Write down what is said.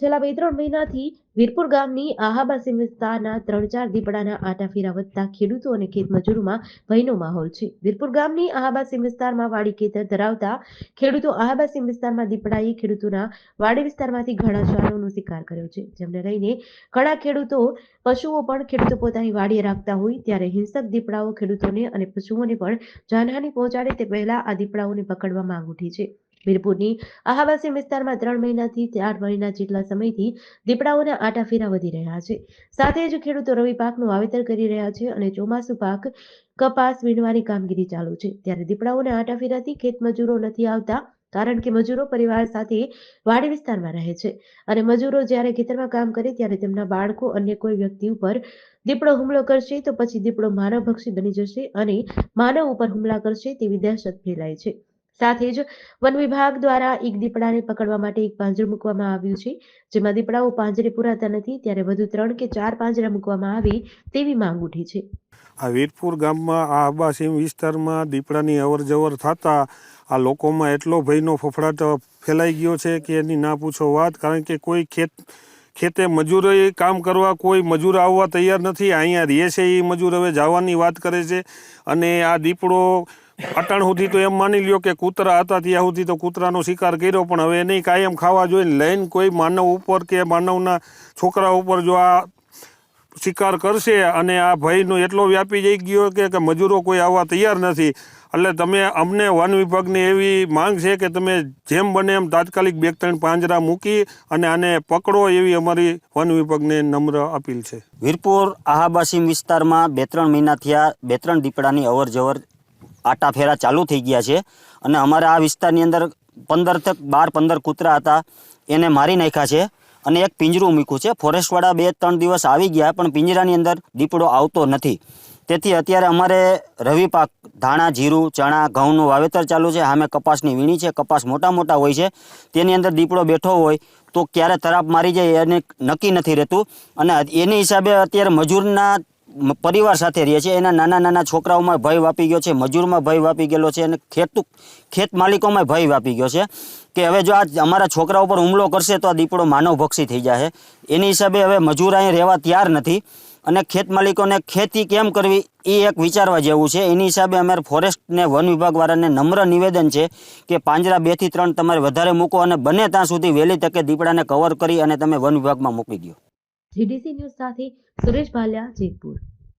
છેલ્લા 2-3 મહિનાથી વીરપુર ગામની આહાબાસી વિસ્તારના 3-4 દીપડાના આટાફેરા વધતા ખેડૂતો અને ખેતમજૂરોમાં ભયનો માહોલ છે. વીરપુર ગામની આહાબાસી વિસ્તારમાં વાડી ખેતર ધરાવતા ખેડૂતો આહાબાસી વિસ્તારમાં દીપડાએ ખેડૂતોના વાડી વિસ્તારમાંથી ઘણા જાનોનો શિકાર કર્યો છે, જેમને લઈને ઘણા ખેડૂતો પશુઓ પણ ખેડૂતો પોતાની વાડીએ રાખતા હોય ત્યારે હિંસક દીપડાઓ ખેડૂતોને અને પશુઓને પણ જાનહાનિ પહોંચાડે તે પહેલા આ દીપડાઓને પકડવા માંગ ઉઠી છે. વીરપુરની આહાબાસી વિસ્તારમાં 3 મહિનાથી 4 મહિના જેટલા સમયથી દીપડાઓના આટાફેરા વધી રહ્યા છે. સાથે જ ખેડૂતો રવિ પાકનું વાવેતર કરી રહ્યા છે અને ચોમાસુ પાક કપાસ વીણવાની કામગીરી ચાલુ છે. ત્યારે દીપડાઓના આટાફેરાથી ખેતમજૂરો નથી આવતા, કારણ કે મજૂરો પરિવાર સાથે વાડી વિસ્તારમાં રહે છે અને મજૂરો જ્યારે ખેતરમાં કામ કરે ત્યારે તેમના બાળકો અન્ય કોઈ વ્યક્તિ ઉપર દીપડો હુમલો કરશે તો પછી દીપડો માનવભક્ષી બની જશે અને માનવ ઉપર હુમલા કરશે તેવી દહેશત ફેલાય છે. સાથે જ વન વિભાગ દ્વારા એક દીપડાને પકડવા માટે એક પાંજરું મૂકવામાં આવ્યું છે, જેમાં દીપડાઓ પાંજરે પુરાતા નથી, ત્યારે વધુ 3 કે 4 પાંજરા મૂકવામાં આવે તેવી માંગ ઉઠી છે. આ વીરપુર ગામમાં આ આહાબાસી વિસ્તારમાં દીપડાની અવરજવર થતા આ લોકોમાં એટલો ભયનો ફફડાટ ફેલાઈ ગયો છે કે એની ના પૂછો વાત. કારણ કે કોઈ ખેતે મજૂરોએ કામ કરવા કોઈ મજૂર આવવા તૈયાર નથી. અહીંયા રહે છે એ મજૂર હવે જવાની વાત કરે છે અને આ દીપડો અટાણ સુધી તો એમ માની લ્યો કે કૂતરા હતા ત્યાં સુધી તો કૂતરાનો શિકાર કર્યો, પણ હવે નહીં કાયમ ખાવા જોઈએ લઈને કોઈ માનવ ઉપર કે માનવના છોકરા ઉપર જો આ શિકાર કરશે અને આ ભયનો એટલો વ્યાપી જઈ ગયો કે મજૂરો કોઈ આવવા તૈયાર નથી. એટલે તમે અમને વન વિભાગની એવી માંગ છે કે તમે જેમ બને એમ તાત્કાલિક 2-3 પાંજરા મૂકી અને આને પકડો એવી અમારી વન વિભાગને નમ્ર અપીલ છે. વીરપુર આહાબાસી વિસ્તારમાં 2-3 મહિના થયા 2-3 દીપડાની અવર જવર આટાફેરા ચાલુ થઈ ગયા છે અને અમારા આ વિસ્તારની અંદર 15 કૂતરા હતા, એને મારી નાખ્યા છે અને એક પિંજરું મૂક્યું છે. ફોરેસ્ટવાળા 2-3 દિવસ આવી ગયા પણ પિંજરાની અંદર દીપડો આવતો નથી. તેથી અત્યારે અમારે રવિ પાક ધાણા, જીરું, ચણા, ઘઉંનું વાવેતર ચાલુ છે. સામે કપાસની વીણી છે. કપાસ મોટા હોય છે, તેની અંદર દીપડો બેઠો હોય તો ક્યારે તરાપ મારી જાય એને નક્કી નથી રહેતું અને એની હિસાબે અત્યારે મજૂરના પરિવાર સાથે રહે છે. એના નાના છોકરાઓમાં ભય વાપી ગયો છે, મજૂરમાં ભય વાપી ગયેલો છે અને ખેત માલિકોમાં ભય વાપી ગયો છે કે હવે જો આ અમારા છોકરા ઉપર હુમલો કરશે તો આ દીપડો માનવભક્ષી થઈ જાય. એની હિસાબે હવે મજૂર અહીં રહેવા તૈયાર નથી અને ખેત માલિકોને ખેતી કેમ કરવી એ એક વિચારવા જેવું છે. એની હિસાબે અમારે ફોરેસ્ટને વન વિભાગવાળાને નમ્ર નિવેદન છે કે પાંજરા 2 થી 3 તમારે વધારે મૂકો અને બને ત્યાં સુધી વહેલી તકે દીપડાને કવર કરી અને તમે વન વિભાગમાં મૂકી દો. જીડીસી ન્યૂઝ સાથે સુરેશ ભાલિયા, જેતપુર.